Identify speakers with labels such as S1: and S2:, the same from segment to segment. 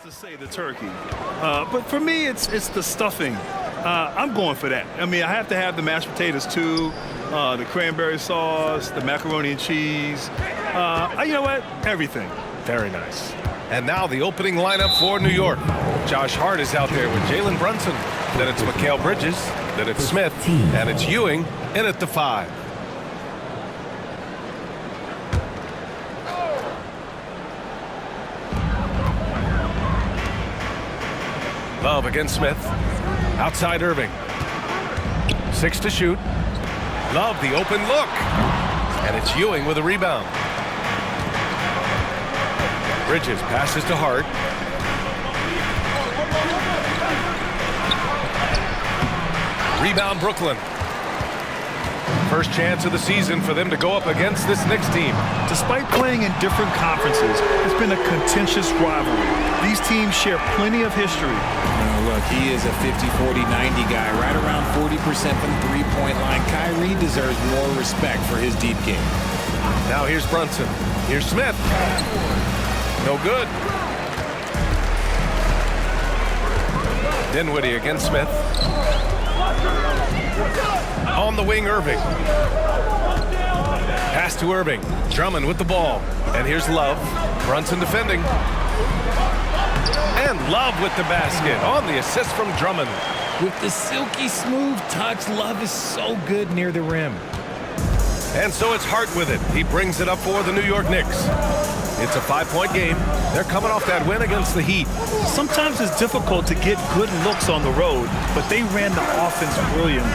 S1: to say the turkey, but for me, it's the stuffing. I'm going for that. I mean, I have to have the mashed potatoes too, the cranberry sauce, the macaroni and cheese. You know what? Everything. Very nice.
S2: And now the opening lineup for New York. Josh Hart is out there with Jalen Brunson. Then it's Mikal Bridges. Then it's Smith. And it's Ewing in at the 5. Love against Smith. Outside Irving. 6 to shoot. Love the open look. And it's Ewing with a rebound. Bridges passes to Hart. Rebound Brooklyn. First chance of the season for them to go up against this Knicks team.
S1: Despite playing in different conferences, it's been a contentious rivalry. These teams share plenty of history.
S3: Look, he is a 50-40-90 guy, right around 40% from the three-point line. Kyrie deserves more respect for his deep game.
S2: Now here's Brunson. Here's Smith. No good. Dinwiddie against Smith. On the wing, Irving. Pass to Irving. Drummond with the ball. And here's Love. Brunson defending. And Love with the basket on the assist from Drummond.
S3: With the silky smooth touch, Love is so good near the rim.
S2: And so it's Hart with it. He brings it up for the New York Knicks. It's a 5-point game. They're coming off that win against the Heat.
S1: Sometimes it's difficult to get good looks on the road, but they ran the offense brilliantly.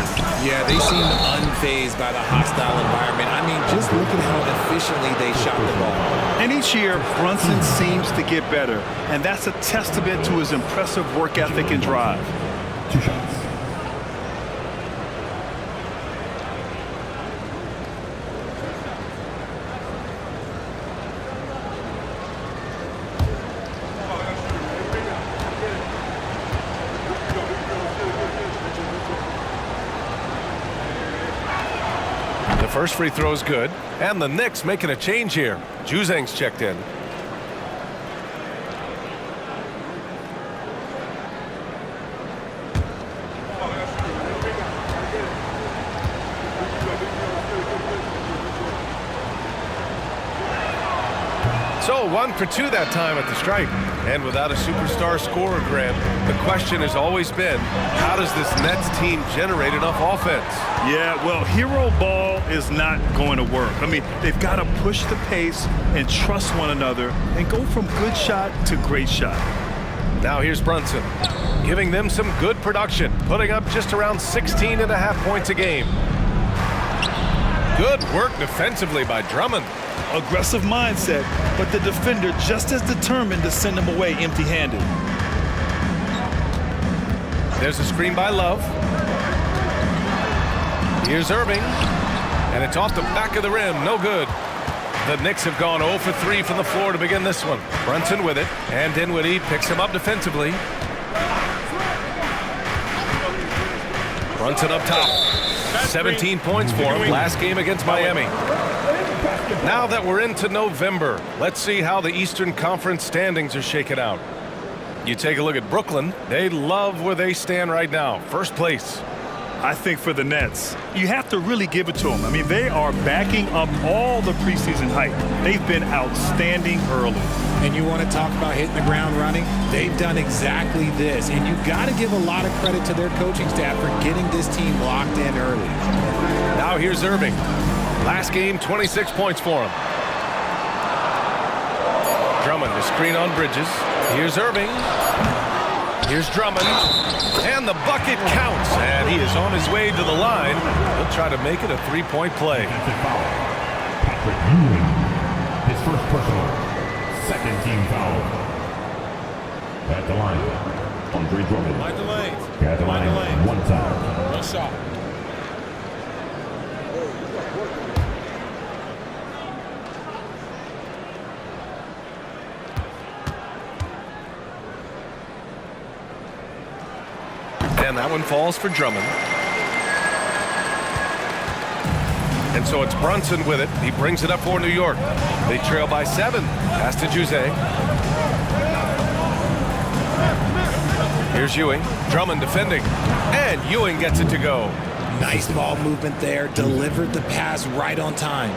S3: Yeah, they seemed unfazed by the hostile environment. I mean, just look at how efficiently they shot the ball.
S1: And each year, Brunson seems to get better, and that's a testament to his impressive work ethic and drive.
S4: 2 shots.
S2: The first free throw is good, and the Knicks making a change here. Juzang's checked in. So 1 for 2 that time at the stripe. And without a superstar scorer, Grant, the question has always been, how does this Nets team generate enough offense?
S1: Yeah, well, hero ball is not going to work. I mean, they've got to push the pace and trust one another and go from good shot to great shot.
S2: Now here's Brunson, giving them some good production, putting up just around 16.5 points a game. Good work defensively by Drummond.
S1: Aggressive mindset, but the defender just as determined to send him away empty-handed.
S2: There's a screen by Love. Here's Irving, and it's off the back of the rim. No good. The Knicks have gone 0 for 3 from the floor to begin this one. Brunson with it, and Dinwiddie picks him up defensively. Brunson up top. 17 points for him last game against Miami. Now that we're into November, let's see how the Eastern Conference standings are shaken out. You take a look at Brooklyn. They love where they stand right now. First place.
S1: I think for the Nets, you have to really give it to them. I mean, they are backing up all the preseason hype. They've been outstanding early.
S3: And you want to talk about hitting the ground running? They've done exactly this. And you got to give a lot of credit to their coaching staff for getting this team locked in early.
S2: Now here's Irving. Last game, 26 points for him. Drummond, the screen on Bridges. Here's Irving. Here's Drummond. And the bucket counts. And he is on his way to the line. He'll try to make it a 3-point play.
S4: Patrick Ewing, his first personal, second team foul. At the line, Andre Drummond.
S3: Mind the lane.
S4: At the line, 1 time.
S3: No shot.
S2: And that one falls for Drummond. And so it's Brunson with it. He brings it up for New York. They trail by 7. Pass to Juzang. Here's Ewing. Drummond defending. And Ewing gets it to go.
S3: Nice ball movement there. Delivered the pass right on time.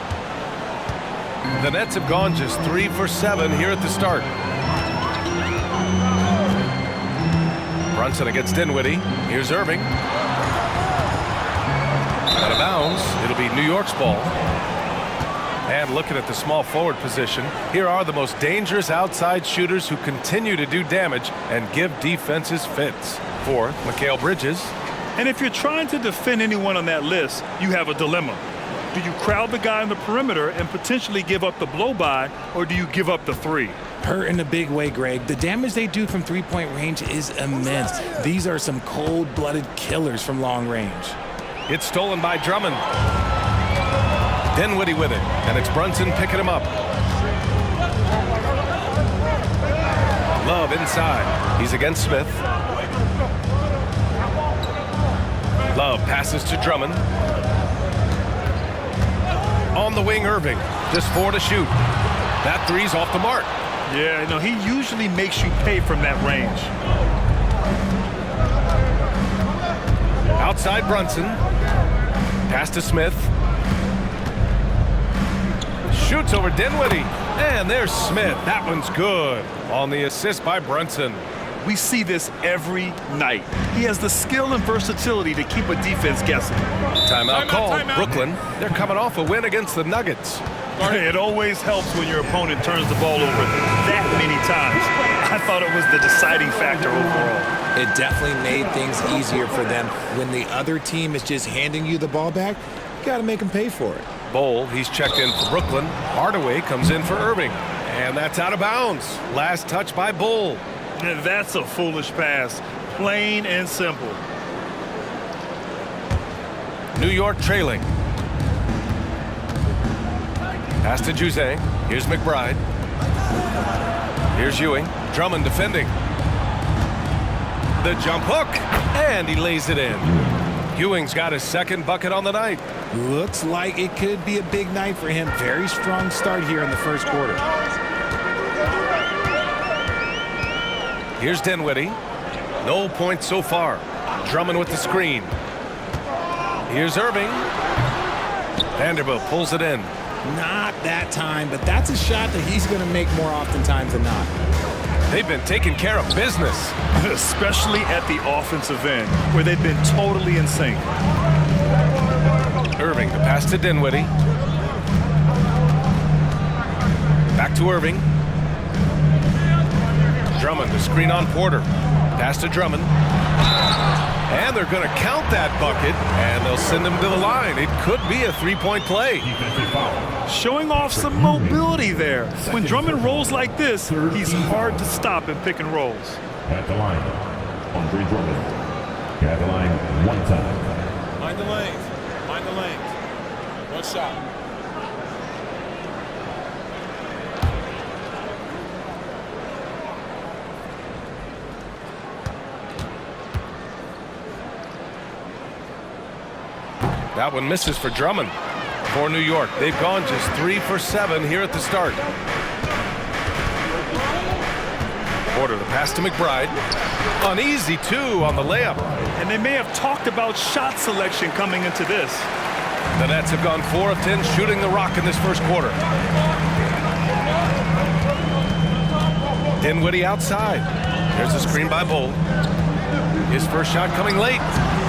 S2: The Nets have gone just 3 for 7 here at the start. Brunson against Dinwiddie. Here's Irving. Out of bounds. It'll be New York's ball. And looking at the small forward position, here are the most dangerous outside shooters who continue to do damage and give defenses fits. For Mikal Bridges.
S1: And if you're trying to defend anyone on that list, you have a dilemma. Do you crowd the guy on the perimeter and potentially give up the blow-by, or do you give up the three?
S3: Hurt in a big way, Greg. The damage they do from three-point range is immense. These are some cold-blooded killers from long range.
S2: It's stolen by Drummond. Dinwiddie with it, and it's Brunson picking him up. Love inside. He's against Smith. Love passes to Drummond. On the wing, Irving. Just 4 to shoot. That three's off the mark.
S1: Yeah, no, he usually makes you pay from that range.
S2: Outside Brunson. Pass to Smith. Shoots over Dinwiddie. And there's Smith. That one's good. On the assist by Brunson.
S1: We see this every night. He has the skill and versatility to keep a defense guessing.
S2: Timeout called. Brooklyn, they're coming off a win against the Nuggets.
S1: It always helps when your opponent turns the ball over that many times. I thought it was the deciding factor overall.
S3: It definitely made things easier for them. When the other team is just handing you the ball back, you got to make them pay for it.
S2: Bol, he's checked in for Brooklyn. Hardaway comes in for Irving. And that's out of bounds. Last touch by Bol.
S1: And that's a foolish pass. Plain and simple.
S2: New York trailing. Pass to Juzang. Here's McBride. Here's Ewing. Drummond defending. The jump hook. And he lays it in. Ewing's got his second bucket on the night.
S3: Looks like it could be a big night for him. Very strong start here in the first quarter.
S2: Here's Dinwiddie. No points so far. Drummond with the screen. Here's Irving. Vanderbilt pulls it in.
S3: Not that time, but that's a shot that he's going to make more oftentimes than not.
S2: They've been taking care of business.
S1: Especially at the offensive end, where they've been totally in sync.
S2: Irving, the pass to Dinwiddie. Back to Irving. Drummond, the screen on Porter. Pass to Drummond. And they're going to count that bucket, and they'll send him to the line. It could be a three-point play.
S1: Showing off some mobility there. When Drummond rolls like this, he's hard to stop in pick and rolls.
S4: At the line, Andre Drummond. At the line, 1 time.
S5: Mind the lanes. Mind the lanes. One shot.
S2: That one misses for Drummond. For New York, they've gone just 3 for 7 here at the start. Porter, the pass to McBride. An easy 2 on the layup.
S1: And they may have talked about shot selection coming into this.
S2: The Nets have gone 4 of 10 shooting the rock in this first quarter. Dinwiddie outside. There's a screen by Bol. His first shot coming late.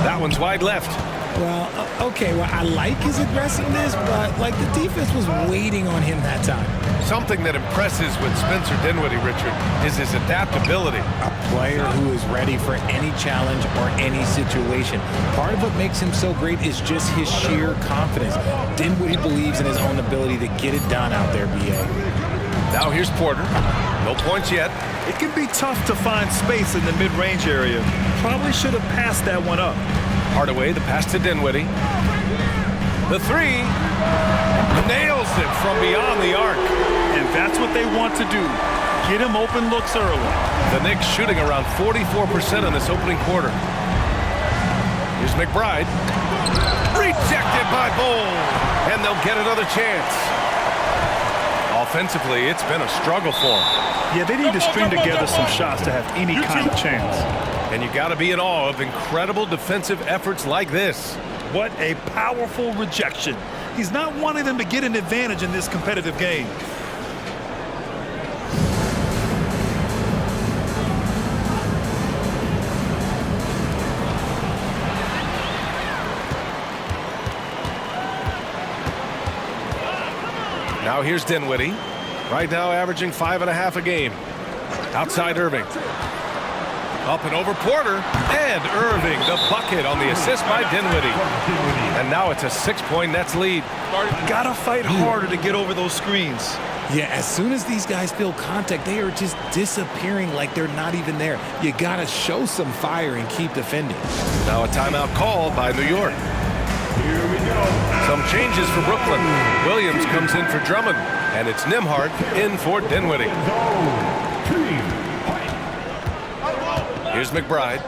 S2: That one's wide left.
S3: Well, okay, well, I like his aggressiveness, but, like, the defense was waiting on him that time.
S2: Something that impresses with Spencer Dinwiddie, Richard, is his adaptability.
S3: A player who is ready for any challenge or any situation. Part of what makes him so great is just his sheer confidence. Dinwiddie believes in his own ability to get it done out there, B.A.
S2: Now here's Porter. No points yet.
S1: It can be tough to find space in the mid-range area. Probably should have passed that one up.
S2: Hardaway, the pass to Dinwiddie. The 3. Nails it from beyond the arc.
S1: And that's what they want to do. Get him open looks early.
S2: The Knicks shooting around 44% in this opening quarter. Here's McBride. Rejected by Bol. And they'll get another chance. Offensively, it's been a struggle for them.
S1: Yeah, they need to string together some shots to have any kind of chance.
S2: And you got to be in awe of incredible defensive efforts like this.
S1: What a powerful rejection. He's not wanting them to get an advantage in this competitive game.
S2: Now here's Dinwiddie. Right now averaging 5.5 a game. Outside Irving. Up and over Porter. And Irving, the bucket on the assist by Dinwiddie. And now it's a 6-point Nets lead.
S1: Gotta fight harder to get over those screens.
S3: Yeah, as soon as these guys feel contact, they are just disappearing like they're not even there. You got to show some fire and keep defending.
S2: Now a timeout called by New York.
S4: Here we go.
S2: Some changes for Brooklyn. Williams comes in for Drummond. And it's Nembhard in for Dinwiddie. Here's McBride.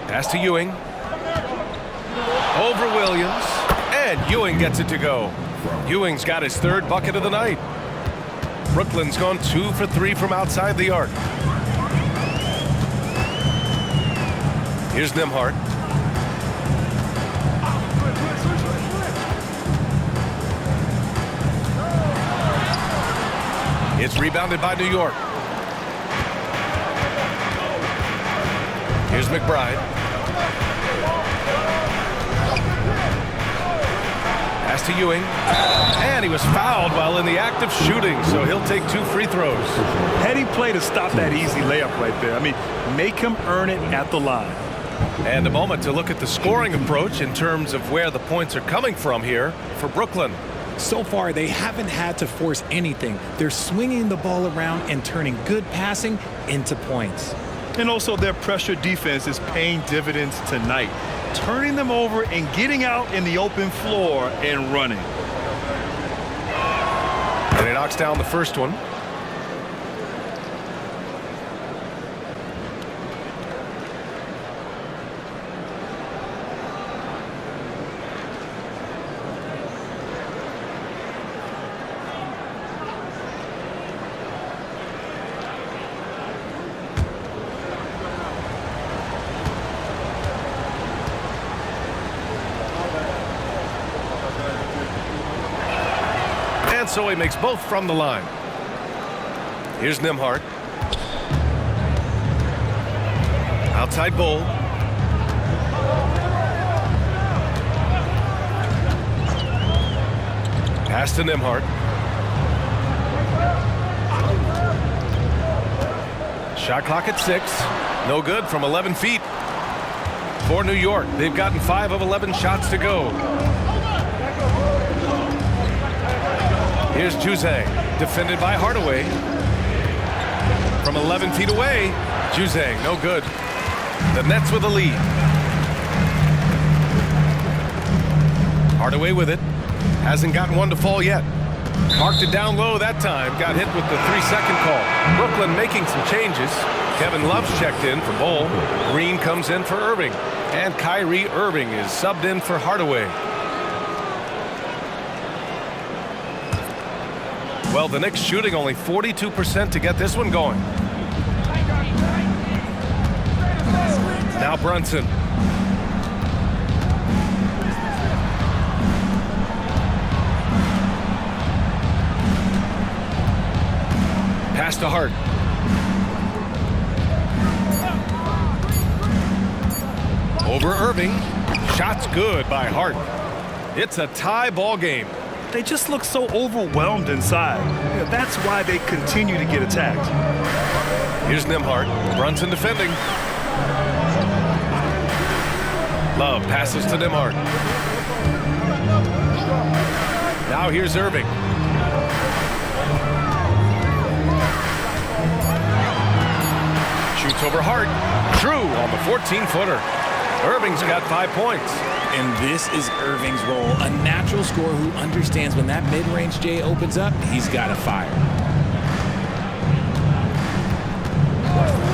S2: Pass to Ewing. Over Williams. And Ewing gets it to go. Ewing's got his 3rd bucket of the night. Brooklyn's gone 2 for 3 from outside the arc. Here's Nembhard. It's rebounded by New York. Here's McBride. Pass to Ewing. And he was fouled while in the act of shooting, so he'll take 2 free throws.
S1: Heady play to stop that easy layup right there. I mean, make him earn it at the line.
S2: And a moment to look at the scoring approach in terms of where the points are coming from here for Brooklyn.
S3: So far, they haven't had to force anything. They're swinging the ball around and turning good passing into points.
S1: And also their pressure defense is paying dividends tonight. Turning them over and getting out in the open floor and running.
S2: And he knocks down the first one. So he makes both from the line. Here's Nembhard. Outside Bull. Pass to Nembhard. Shot clock at 6. No good from 11 feet. For New York, they've gotten 5 of 11 shots to go. Here's Juzang, defended by Hardaway. From 11 feet away, Juzang, no good. The Nets with a lead. Hardaway with it. Hasn't gotten one to fall yet. Marked it down low that time. Got hit with the 3-second call. Brooklyn making some changes. Kevin Love's checked in for Bull. Green comes in for Irving. And Kyrie Irving is subbed in for Hardaway. Well, the Knicks shooting only 42% to get this one going. Now Brunson. Pass to Hart. Over Irving. Shots good by Hart. It's a tie ball game.
S1: They just look so overwhelmed inside. Yeah, that's why they continue to get attacked.
S2: Here's Nembhard. Brunson defending. Love passes to Nembhard. Now here's Irving. Shoots over Hart. True on the 14-footer. Irving's got 5 points.
S3: And this is Irving's role, a natural scorer who understands when that mid-range J opens up, he's got to fire.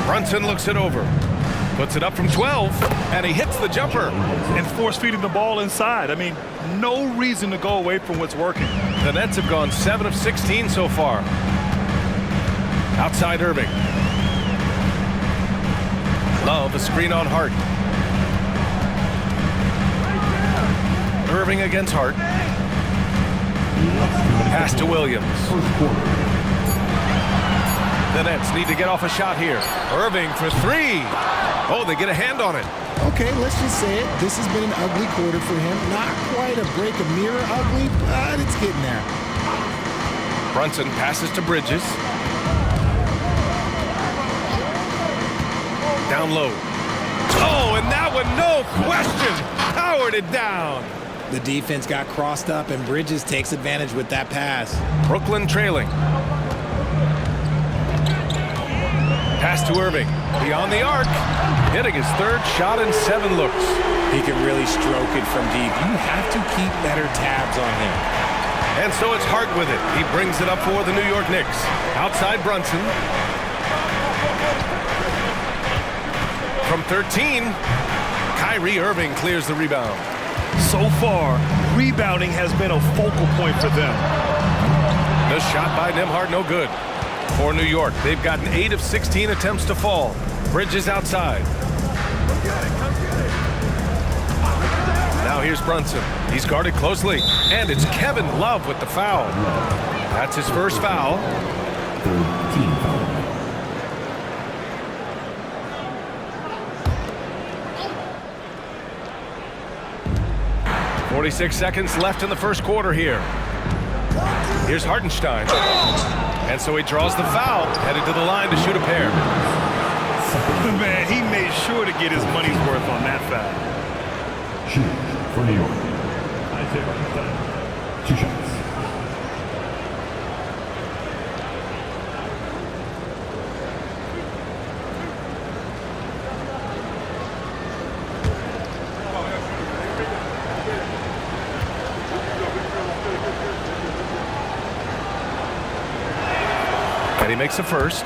S2: Brunson looks it over. Puts it up from 12, and he hits the jumper.
S1: And force-feeding the ball inside. I mean, no reason to go away from what's working.
S2: The Nets have gone 7 of 16 so far. Outside Irving. Love, a screen on Hart. Irving against Hart. Pass to Williams. The Nets need to get off a shot here. Irving for three. Oh, they get a hand on it.
S6: Okay, let's just say it. This has been an ugly quarter for him. Not quite a break a mirror ugly, but it's getting there.
S2: Brunson passes to Bridges. Down low. Oh, and that one, no question, powered it down.
S3: The defense got crossed up, and Bridges takes advantage with that pass.
S2: Brooklyn trailing. Pass to Irving. Beyond the arc. Hitting his third shot in 7 looks.
S3: He can really stroke it from deep. You have to keep better tabs on him.
S2: And so it's Hart with it. He brings it up for the New York Knicks. Outside Brunson. From 13, Kyrie Irving clears the rebound.
S1: So far, rebounding has been a focal point for them.
S2: The shot by Nembhard, no good. For New York, they've gotten 8 of 16 attempts to fall. Bridges outside. Now here's Brunson. He's guarded closely. And it's Kevin Love with the foul. That's his first foul.
S4: 13 foul.
S2: 46 seconds left in the first quarter here. Here's Hartenstein. And so he draws the foul, headed to the line to shoot a pair.
S1: Man, he made sure to get his money's worth on that foul.
S4: Shoot for New York. Isaiah Hartenstein. 2 shots.
S2: And he makes the first.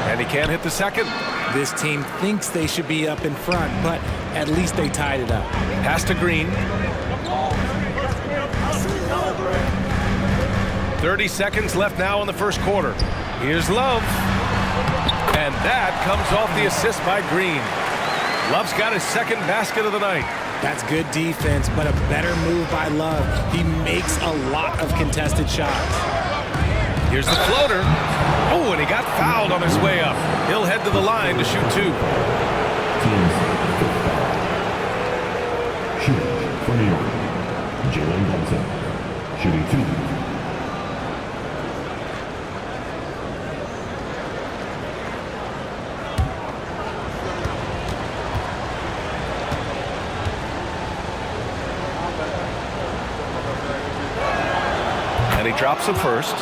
S2: And he can't hit the second.
S3: This team thinks they should be up in front, but at least they tied it up.
S2: Pass to Green. 30 seconds left now in the first quarter. Here's Love. And that comes off the assist by Green. Love's got his second basket of the night.
S3: That's good defense, but a better move by Love. He makes a lot of contested shots.
S2: Here's the floater. Oh, and he got fouled on his way up. He'll head to the line to shoot 2.
S4: Team's fifth foul. Shooting for New York. Jalen Brunson. Shooting 2.
S2: And he drops the first.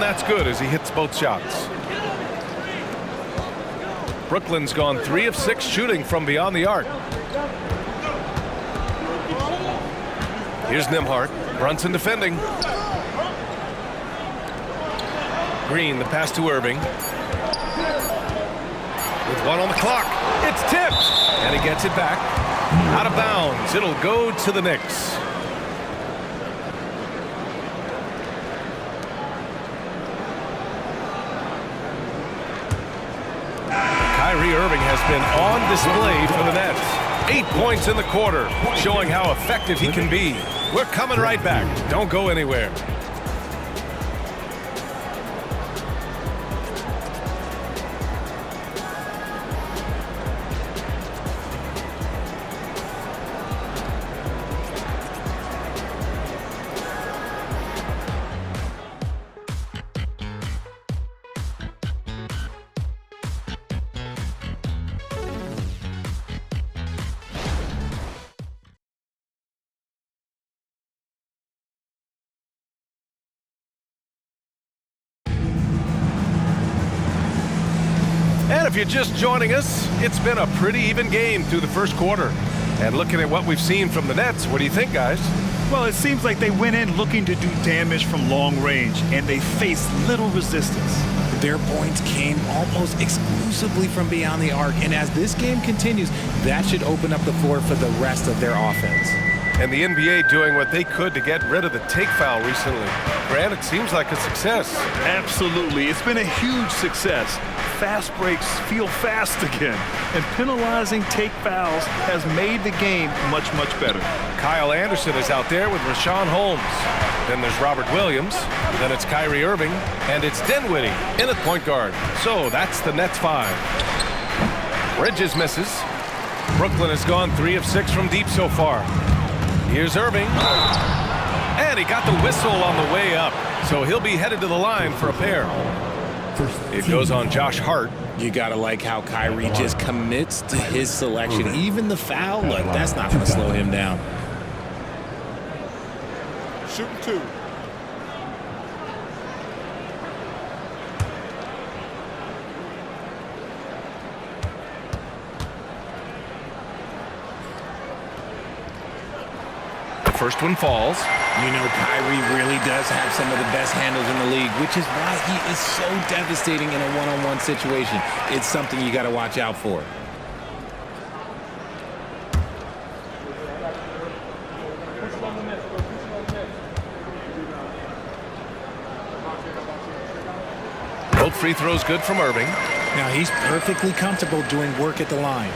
S2: That's good as he hits both shots. Brooklyn's gone 3 of 6 shooting from beyond the arc. Here's Nembhard. Brunson defending. Green, the pass to Irving. With 1 on the clock. It's tipped. And he gets it back. Out of bounds. It'll go to the Knicks. Kyrie Irving has been on display for the Nets. 8 points in the quarter, showing how effective he can be. We're coming right back. Don't go anywhere. And if you're just joining us, it's been a pretty even game through the first quarter. And looking at what we've seen from the Nets, what do you think, guys?
S1: Well, it seems like they went in looking to do damage from long range, and they faced little resistance.
S3: Their points came almost exclusively from beyond the arc, and as this game continues, that should open up the floor for the rest of their offense.
S2: And the NBA doing what they could to get rid of the take foul recently. Grant, it seems like a success.
S1: Absolutely. It's been a huge success. Fast breaks feel fast again, and penalizing take fouls has made the game much, much better.
S2: Kyle Anderson is out there with Rashawn Holmes. Then there's Robert Williams. Then it's Kyrie Irving. And it's Dinwiddie in at point guard. So that's the Nets 5. Bridges misses. Brooklyn has gone 3 of 6 from deep so far. Here's Irving. And he got the whistle on the way up. So he'll be headed to the line for a pair. It goes on Josh Hart.
S3: You gotta like how Kyrie just commits to his selection. Even the foul, look, that's not gonna slow him down.
S5: Shooting 2.
S2: The first one falls.
S3: You know, Kyrie really does have some of the best handles in the league, which is why he is so devastating in a one-on-one situation. It's something you got to watch out for.
S2: Both free throws good from Irving.
S3: Now, he's perfectly comfortable doing work at the line.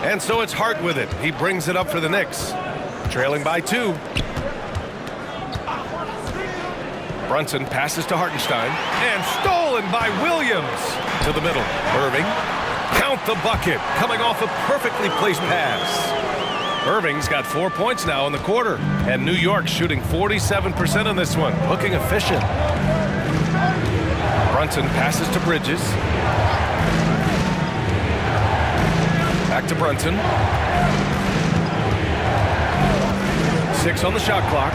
S2: And so it's Hart with it. He brings it up for the Knicks. Trailing by 2. Brunson passes to Hartenstein. And stolen by Williams. To the middle. Irving. Count the bucket. Coming off a perfectly placed pass. Irving's got 4 points now in the quarter. And New York shooting 47% on this one. Looking efficient. Brunson passes to Bridges. Back to Brunson. 6 on the shot clock.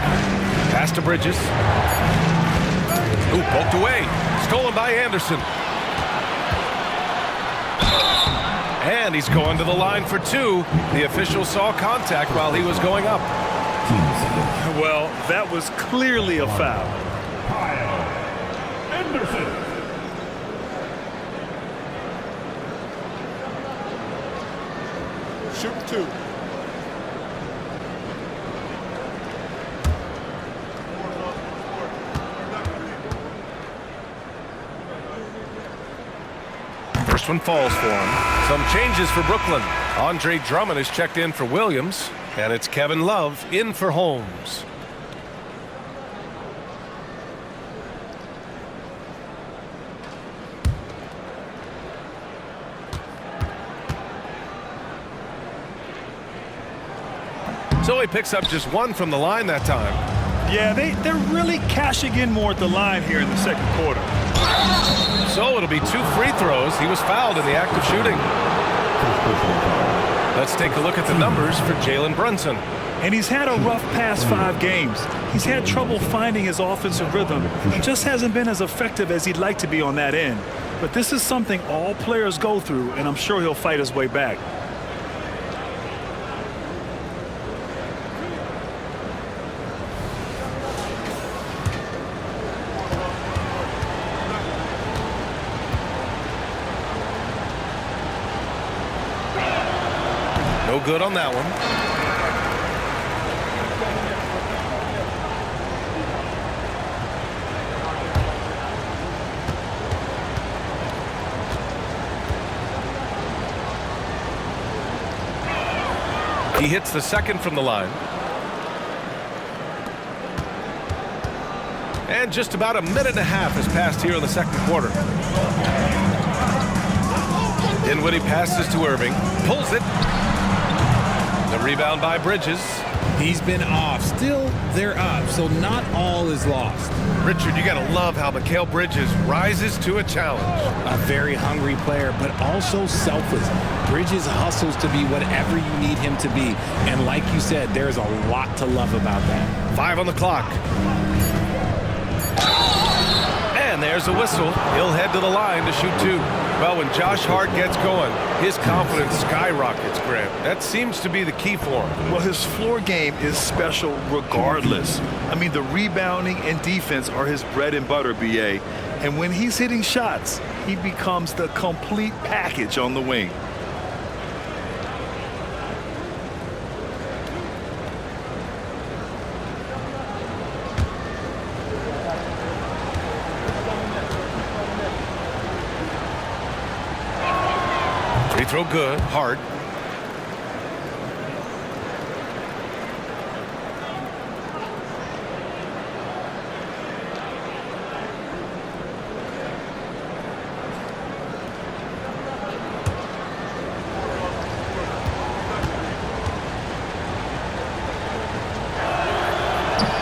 S2: Pass to Bridges. Ooh, poked away. Stolen by Anderson. And he's going to the line for 2. The official saw contact while he was going up.
S1: Well, that was clearly a foul.
S4: Kyle Anderson.
S5: Shooting 2.
S2: First one falls for him. Some changes for Brooklyn. Andre Drummond is checked in for Williams. And it's Kevin Love in for Holmes. So he picks up just 1 from the line that time.
S1: Yeah, they're really cashing in more at the line here in the second quarter.
S2: So it'll be 2 free throws. He was fouled in the act of shooting. Let's take a look at the numbers for Jalen Brunson.
S1: And he's had a rough past 5 games. He's had trouble finding his offensive rhythm. He just hasn't been as effective as he'd like to be on that end. But this is something all players go through, and I'm sure he'll fight his way back.
S2: No good on that one. He hits the second from the line. And just about a minute and a half has passed here in the second quarter. Dinwiddie passes to Irving. Pulls it. The rebound by Bridges.
S3: He's been off. Still, they're up, so not all is lost.
S2: Richard, you got to love how Mikal Bridges rises to a challenge.
S3: A very hungry player, but also selfless. Bridges hustles to be whatever you need him to be. And like you said, there's a lot to love about that.
S2: 5 on the clock. And there there's the whistle. He'll head to the line to shoot 2. Well, when Josh Hart gets going, his confidence skyrockets, Grant. That seems to be the key for him.
S1: Well, his floor game is special regardless. I mean, the rebounding and defense are his bread and butter, B.A. And when he's hitting shots, he becomes the complete package on the wing.
S2: Free throw good. Hart.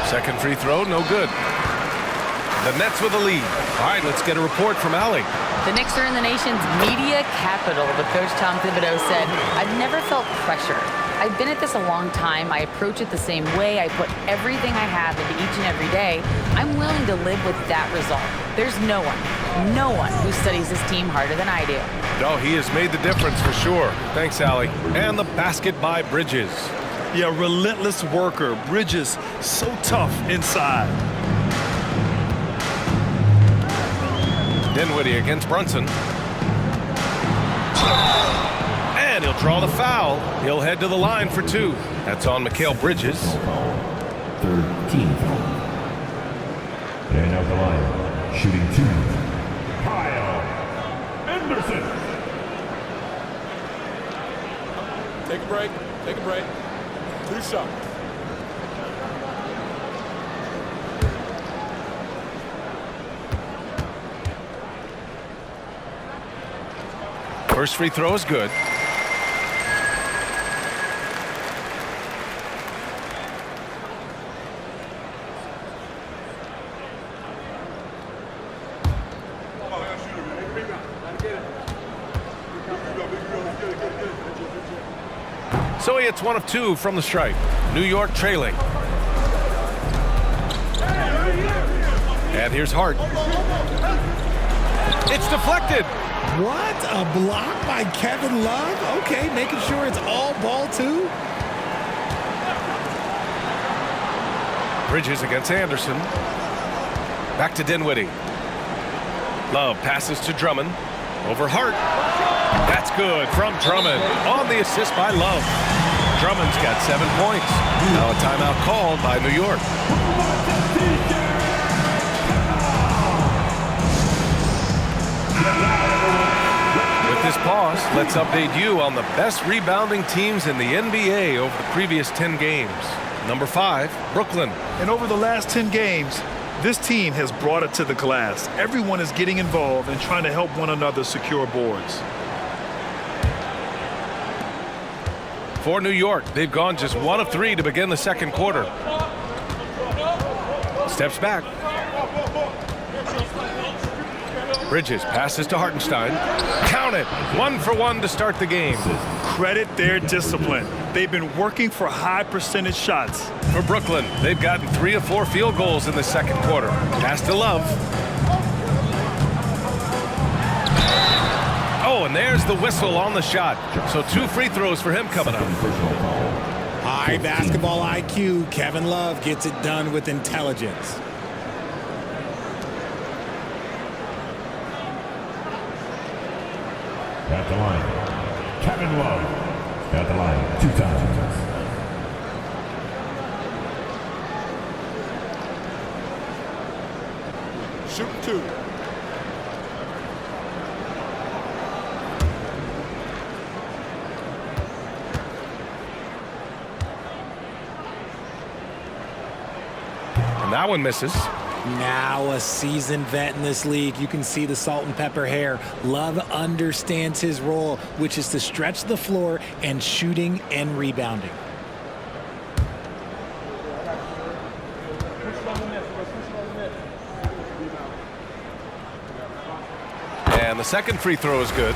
S2: Second free throw, no good. The Nets with a lead. All right, let's get a report from Allie.
S7: The Knicks are in the nation's media capital, but Coach Tom Thibodeau said, "I've never felt pressure. I've been at this a long time. I approach it the same way. I put everything I have into each and every day. I'm willing to live with that result. There's no one who studies this team harder than I do."
S2: No, he has made the difference for sure. Thanks, Allie. And the basket by Bridges.
S1: Yeah, relentless worker. Bridges, so tough inside.
S2: Dinwiddie against Brunson. And he'll draw the foul. He'll head to the line for 2. That's on Mikal Bridges.
S4: 3rd team foul. And out the line, shooting 2. Kyle Anderson.
S5: Take a break. Take a break. 2 shots.
S2: First free throw is good. So he hits 1 of 2 from the stripe. New York trailing. And here's Hart. It's deflected.
S6: What? A block by Kevin Love? Okay, making sure it's all ball 2.
S2: Bridges against Anderson. Back to Dinwiddie. Love passes to Drummond. Over Hart. That's good from Drummond. On the assist by Love. Drummond's got 7 points. Now a timeout called by New York. With this pause, let's update you on the best rebounding teams in the NBA over the previous 10 games. Number 5, Brooklyn.
S1: And over the last 10 games, this team has brought it to the glass. Everyone is getting involved and trying to help one another secure boards.
S2: For New York, they've gone just 1 of 3 to begin the second quarter. Steps back. Bridges passes to Hartenstein. Count it. 1 for 1 to start the game.
S1: Credit their discipline. They've been working for high percentage shots.
S2: For Brooklyn, they've gotten 3 of 4 field goals in the second quarter. Pass to Love. Oh, and there's the whistle on the shot. So 2 free throws for him coming up.
S6: High basketball IQ. Kevin Love gets it done with intelligence.
S4: At the line, Kevin Love. At the line, 2 times.
S5: Shoot 2.
S2: And that one misses.
S6: Now a seasoned vet in this league. You can see the salt and pepper hair. Love understands his role, which is to stretch the floor and shooting and rebounding.
S2: And the second free throw is good.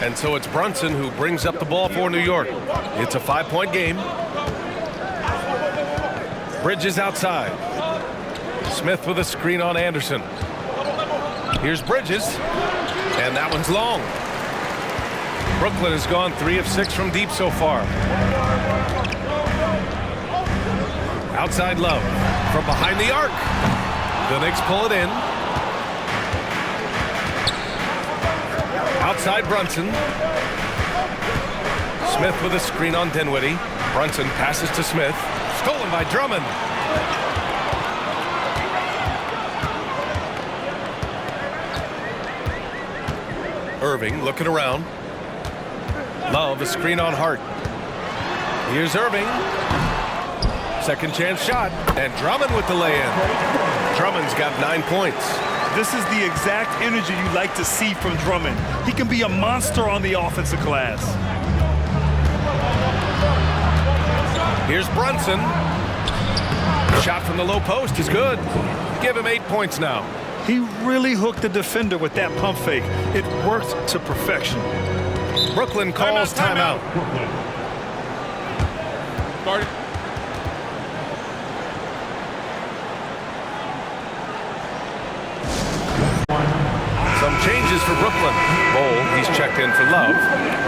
S2: And so it's Brunson who brings up the ball for New York. It's a 5-point game. Bridges outside. Smith with a screen on Anderson. Here's Bridges, and that one's long. Brooklyn has gone 3 of 6 from deep so far. Outside Love from behind the arc. The Knicks pull it in. Outside Brunson. Smith with a screen on Dinwiddie. Brunson passes to Smith. Stolen by Drummond. Irving looking around. Love a screen on Hart. Here's Irving. Second chance shot. And Drummond with the lay-in. Drummond's got 9 points.
S1: This is the exact energy you like to see from Drummond. He can be a monster on the offensive glass.
S2: Here's Brunson. Shot from the low post is good. Give him 8 points now.
S1: He really hooked the defender with that pump fake. It worked to perfection.
S2: Brooklyn calls timeout.
S5: Guard.
S2: Some changes for Brooklyn. Bol, he's checked in for Love.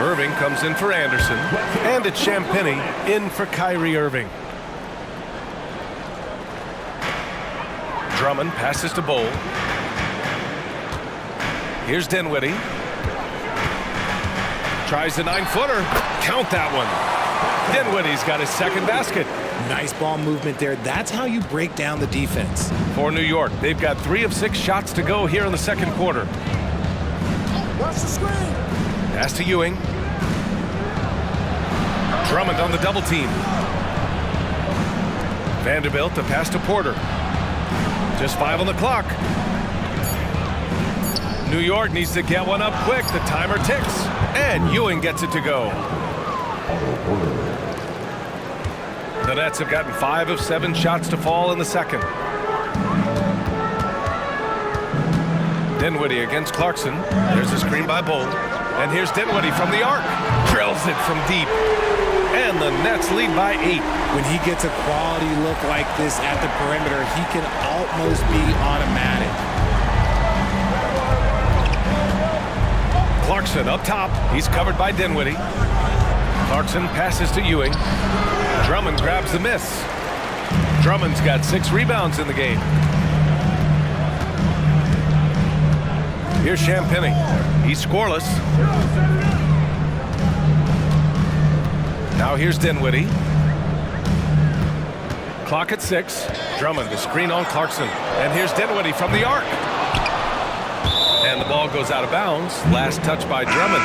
S2: Irving comes in for Anderson. And it's Champagnie in for Kyrie Irving. Drummond passes to Bol. Here's Dinwiddie. Tries the 9-footer. Count that one. Dinwiddie's got his second basket.
S6: Nice ball movement there. That's how you break down the defense.
S2: For New York, they've got 3 of 6 shots to go here in the second quarter.
S5: Watch the screen.
S2: Pass to Ewing. Drummond on the double team. Vanderbilt to pass to Porter. Just 5 on the clock. New York needs to get one up quick. The timer ticks. And Ewing gets it to go. The Nets have gotten 5 of 7 shots to fall in the second. Dinwiddie against Clarkson. There's a screen by Bol. And here's Dinwiddie from the arc. Drills it from deep. And the Nets lead by 8.
S6: When he gets a quality look like this at the perimeter, he can almost be automatic.
S2: Clarkson up top. He's covered by Dinwiddie. Clarkson passes to Ewing. Drummond grabs the miss. Drummond's got 6 rebounds in the game. Here's Champagnie. He's scoreless. Now here's Dinwiddie. Clock at 6. Drummond, the screen on Clarkson. And here's Dinwiddie from the arc. And the ball goes out of bounds. Last touch by Drummond.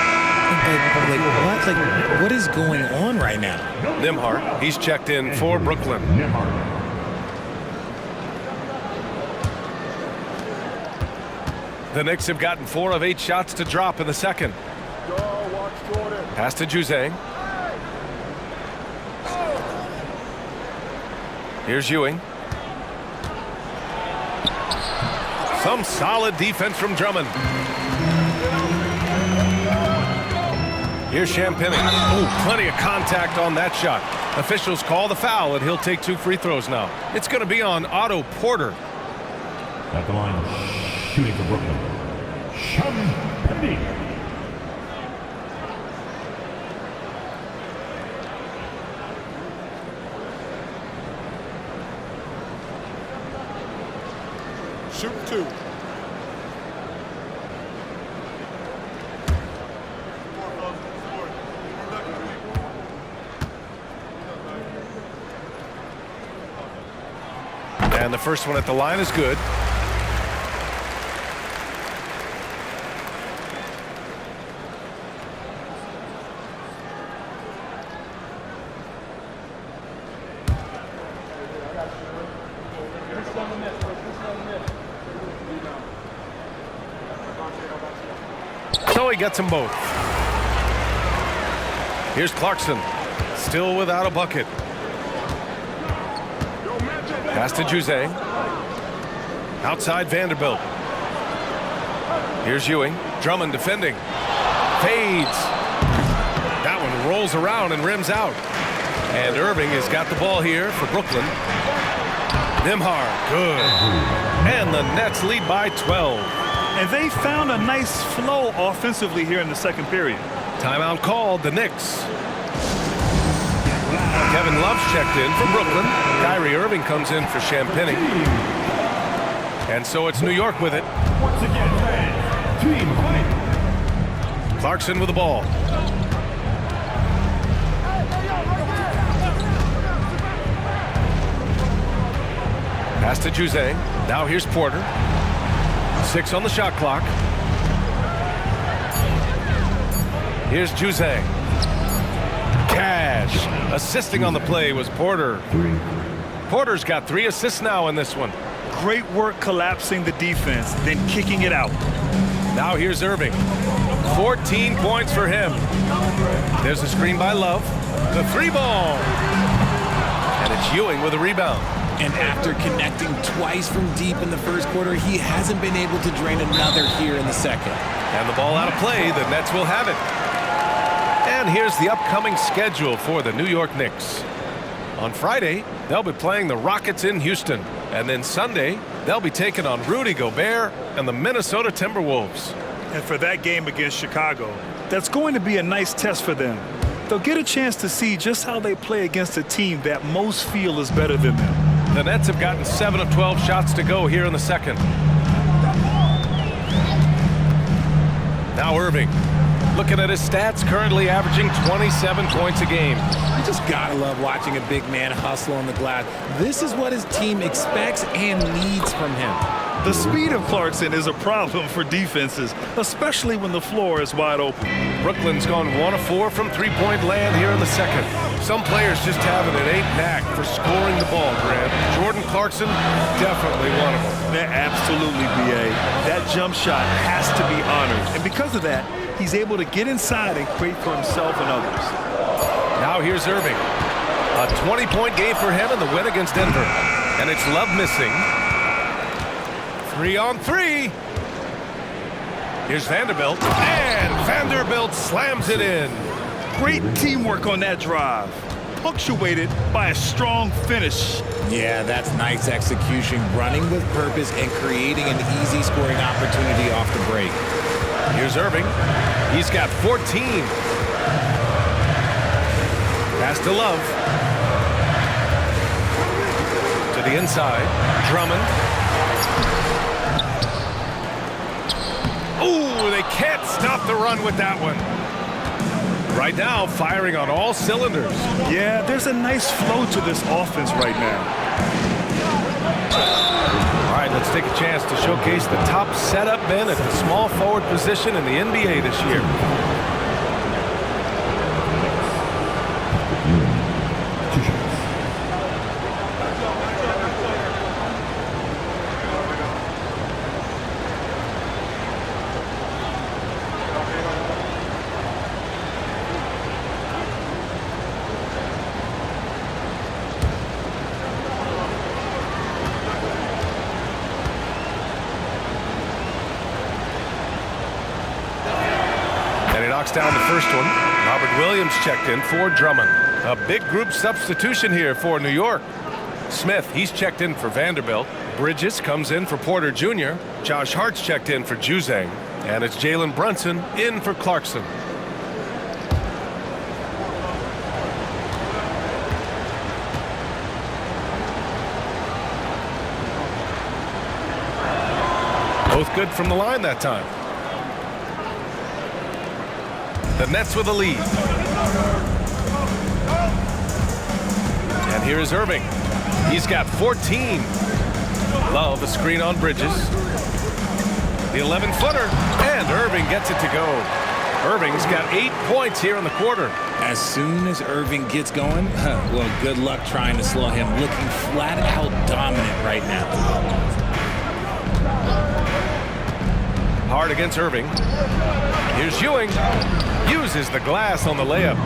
S6: What is going on right now?
S2: Nembhard, he's checked in for Brooklyn. The Knicks have gotten 4 of 8 shots to drop in the second. Pass to Juzang. Here's Ewing. Some solid defense from Drummond. Here's Champagnie. Oh, plenty of contact on that shot. Officials call the foul, and he'll take 2 free throws now. It's going to be on Otto Porter.
S4: At the line, shooting for Brooklyn, Champagnie.
S5: Shoot 2.
S2: And the first one at the line is good. So he gets them both. Here's Clarkson, still without a bucket. Pass to Juzang. Outside Vanderbilt. Here's Ewing. Drummond defending. Fades. That one rolls around and rims out. And Irving has got the ball here for Brooklyn. Nembhard, good. And the Nets lead by 12.
S1: And they found a nice flow offensively here in the second period.
S2: Timeout called, the Knicks. Kevin Love's checked in for Brooklyn. Kyrie Irving comes in for Champagny. And so it's New York with it.
S4: Once again, fans, team fight.
S2: Clarkson with the ball. Pass to Juzang. Now here's Porter. 6 on the shot clock. Here's Juzang. Cash. Assisting on the play was Porter. Porter's got 3 assists now in this one.
S1: Great work collapsing the defense, then kicking it out.
S2: Now here's Irving. 14 points for him. There's a screen by Love. The 3-ball. And it's Ewing with a rebound.
S6: And after connecting twice from deep in the first quarter, he hasn't been able to drain another here in the second.
S2: And the ball out of play, the Nets will have it. And here's the upcoming schedule for the New York Knicks. On Friday, they'll be playing the Rockets in Houston. And then Sunday, they'll be taking on Rudy Gobert and the Minnesota Timberwolves.
S1: And for that game against Chicago, that's going to be a nice test for them. They'll get a chance to see just how they play against a team that most feel is better than them.
S2: The Nets have gotten 7 of 12 shots to go here in the second. Now Irving. Looking at his stats, currently averaging 27 points a game.
S6: You just gotta love watching a big man hustle on the glass. This is what his team expects and needs from him.
S1: The speed of Clarkson is a problem for defenses, especially when the floor is wide open.
S2: Brooklyn's gone 1 of 4 from three-point land here in the second. Some players just have an innate knack for scoring the ball, Grant. Jordan Clarkson, definitely one of them.
S1: Yeah, absolutely, B.A. That jump shot has to be honored. And because of that, he's able to get inside and create for himself and others.
S2: Now here's Irving. A 20-point game for him in the win against Denver. And it's Love missing. 3 on 3. Here's Vanderbilt. And Vanderbilt slams it in.
S1: Great teamwork on that drive, punctuated by a strong finish.
S6: Yeah, that's nice execution, running with purpose and creating an easy scoring opportunity off the break.
S2: Here's Irving. He's got 14. Pass to Love. To the inside. Drummond. Ooh, they can't stop the run with that one. Right now, firing on all cylinders.
S1: Yeah, there's a nice flow to this offense right now.
S2: All right, let's take a chance to showcase the top setup men at the small forward position in the NBA this year. Down the first one. Robert Williams checked in for Drummond. A big group substitution here for New York. Smith, he's checked in for Vanderbilt. Bridges comes in for Porter Jr. Josh Hart's checked in for Juzang. And it's Jalen Brunson in for Clarkson. Both good from the line that time. The Nets with a lead. And here is Irving. He's got 14. Love a screen on Bridges. The 11-footer. And Irving gets it to go. Irving's got 8 points here in the quarter.
S6: As soon as Irving gets going, well, good luck trying to slow him. Looking flat out dominant right now.
S2: Hard against Irving. Here's Ewing. Uses the glass on the layup.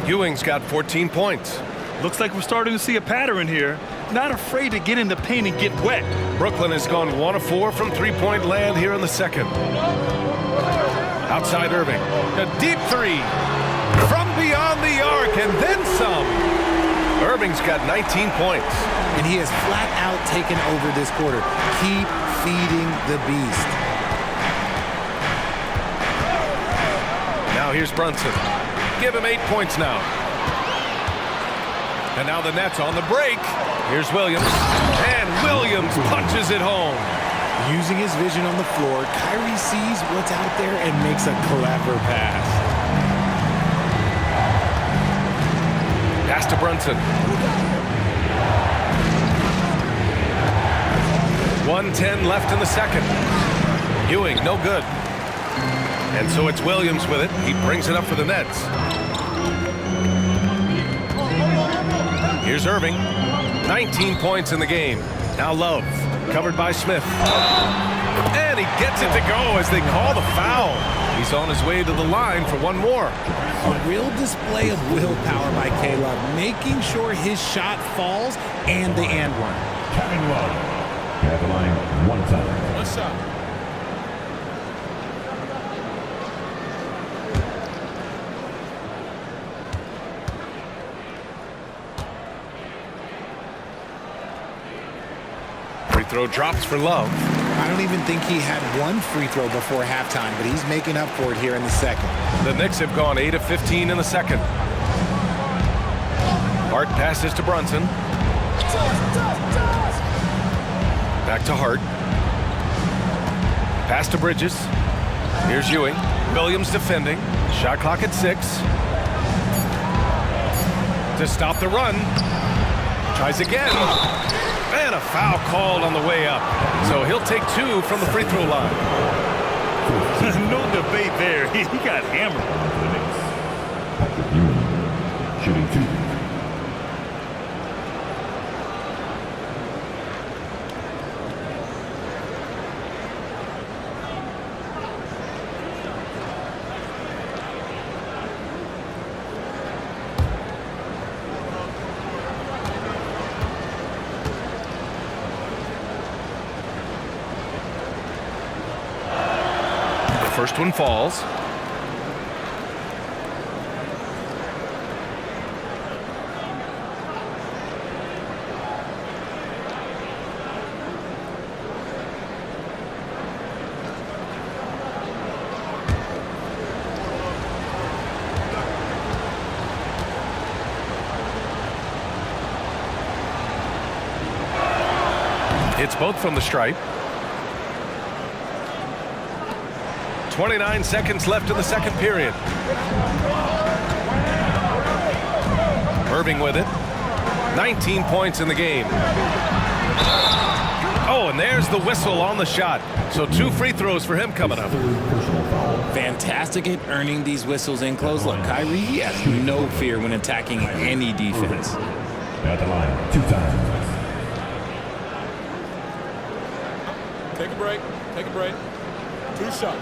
S2: Ewing's got 14 points.
S1: Looks like we're starting to see a pattern here. Not afraid to get in the paint and get wet.
S2: Brooklyn has gone 1 of 4 from three-point land here in the second. Outside Irving. A deep 3. From beyond the arc and then some. Irving's got 19 points.
S6: And he has flat out taken over this quarter. Keep feeding the beast.
S2: Now here's Brunson. Give him 8 points now. And now the Nets on the break. Here's Williams. And Williams punches it home.
S6: Using his vision on the floor, Kyrie sees what's out there and makes a clever pass.
S2: Pass to Brunson. 1:10 left in the second. Ewing, no good. And so it's Williams with it. He brings it up for the Nets. Here's Irving. 19 points in the game. Now Love, covered by Smith. And he gets it to go as they call the foul. He's on his way to the line for one more.
S6: A real display of willpower by K-Love, making sure his shot falls and the and one.
S4: Kevin Love. At the line, one time.
S5: One shot.
S2: Free throw drops for Love.
S6: I don't even think he had one free throw before halftime, but he's making up for it here in the second.
S2: The Knicks have gone 8 of 15 in the second. Hart passes to Brunson. Back to Hart. Pass to Bridges. Here's Ewing. Williams defending. Shot clock at 6. To stop the run. Tries again. And a foul called on the way up. So he'll take 2 from the free throw line.
S1: No debate there. He got hammered.
S4: Patrick Ewing, shooting 2.
S2: First one falls. It's both from the stripe. 29 seconds left in the second period. Irving with it. 19 points in the game. Oh, and there's the whistle on the shot. So 2 free throws for him coming up.
S6: Fantastic at earning these whistles in close. Look, Kyrie, he has no fear when attacking any defense.
S4: At the line, 2 times.
S5: Take a break. Take a break. 2 shots.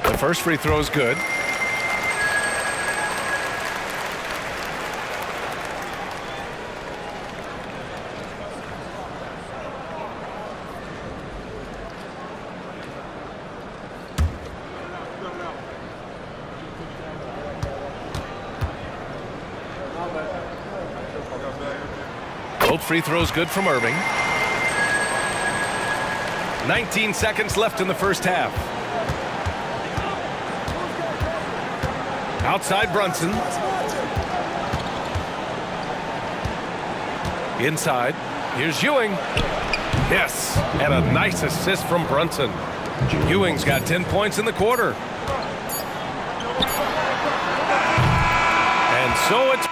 S2: The first free throw is good. Both free throws good from Irving. 19 seconds left in the first half. Outside Brunson. Inside. Here's Ewing. Yes, and a nice assist from Brunson. Ewing's got 10 points in the quarter. And so it's